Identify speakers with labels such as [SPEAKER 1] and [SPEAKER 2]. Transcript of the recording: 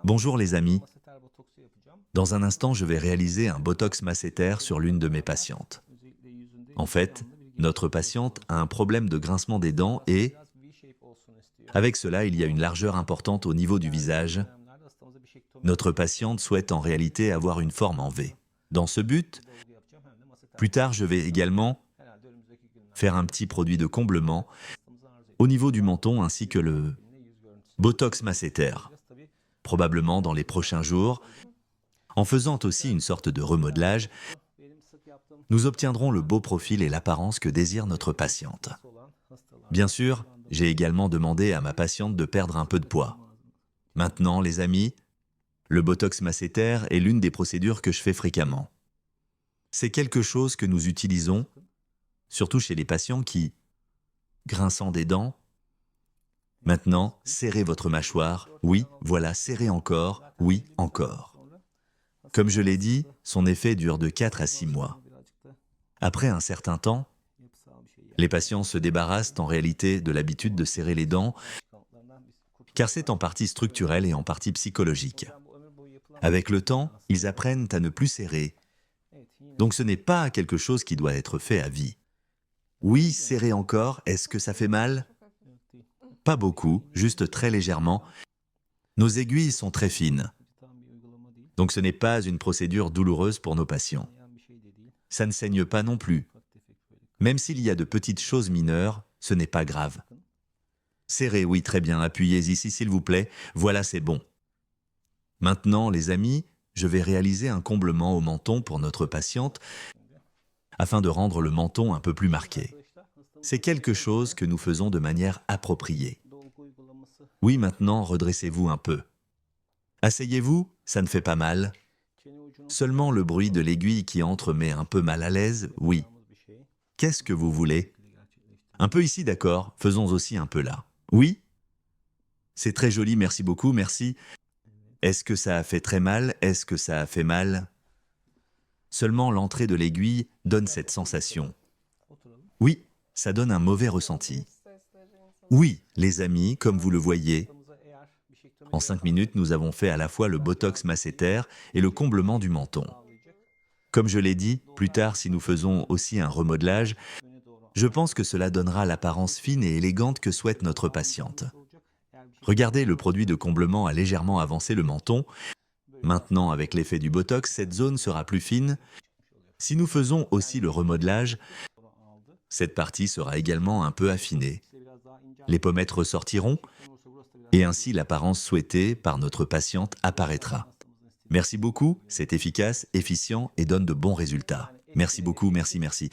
[SPEAKER 1] Bonjour les amis, dans un instant je vais réaliser un botox masséter sur l'une de mes patientes. En fait, notre patiente a un problème de grincement des dents et, avec cela, il y a une largeur importante au niveau du visage. Notre patiente souhaite en réalité avoir une forme en V. Dans ce but, plus tard je vais également faire un petit produit de comblement au niveau du menton ainsi que le botox masséter, probablement dans les prochains jours. En faisant aussi une sorte de remodelage, nous obtiendrons le beau profil et l'apparence que désire notre patiente. Bien sûr, j'ai également demandé à ma patiente de perdre un peu de poids. Maintenant, les amis, le botox masséter est l'une des procédures que je fais fréquemment. C'est quelque chose que nous utilisons, surtout chez les patients qui, grinçant des dents, maintenant, serrez votre mâchoire, oui, voilà, serrez encore, oui, encore. Comme je l'ai dit, son effet dure de 4 à 6 mois. Après un certain temps, les patients se débarrassent en réalité de l'habitude de serrer les dents, car c'est en partie structurel et en partie psychologique. Avec le temps, ils apprennent à ne plus serrer. Donc ce n'est pas quelque chose qui doit être fait à vie. Oui, serrer encore, est-ce que ça fait mal? Pas beaucoup, juste très légèrement. Nos aiguilles sont très fines. Donc ce n'est pas une procédure douloureuse pour nos patients. Ça ne saigne pas non plus. Même s'il y a de petites choses mineures, ce n'est pas grave. Serrez, oui, très bien, appuyez ici s'il vous plaît, voilà, c'est bon. Maintenant, les amis, je vais réaliser un comblement au menton pour notre patiente afin de rendre le menton un peu plus marqué. C'est quelque chose que nous faisons de manière appropriée. Oui, maintenant, redressez-vous un peu. Asseyez-vous, ça ne fait pas mal. Seulement le bruit de l'aiguille qui entre met un peu mal à l'aise, oui. Qu'est-ce que vous voulez? Un peu ici, d'accord, faisons aussi un peu là. Oui? C'est très joli, merci beaucoup, merci. Est-ce que ça a fait très mal? Est-ce que ça a fait mal? Seulement l'entrée de l'aiguille donne cette sensation. Oui, ça donne un mauvais ressenti. Oui, les amis, comme vous le voyez, en 5 minutes, nous avons fait à la fois le botox masséter et le comblement du menton. Comme je l'ai dit, plus tard, si nous faisons aussi un remodelage, je pense que cela donnera l'apparence fine et élégante que souhaite notre patiente. Regardez, le produit de comblement a légèrement avancé le menton. Maintenant, avec l'effet du botox, cette zone sera plus fine. Si nous faisons aussi le remodelage, cette partie sera également un peu affinée. Les pommettes ressortiront et ainsi l'apparence souhaitée par notre patiente apparaîtra. Merci beaucoup, c'est efficace, efficient et donne de bons résultats. Merci beaucoup, merci, merci.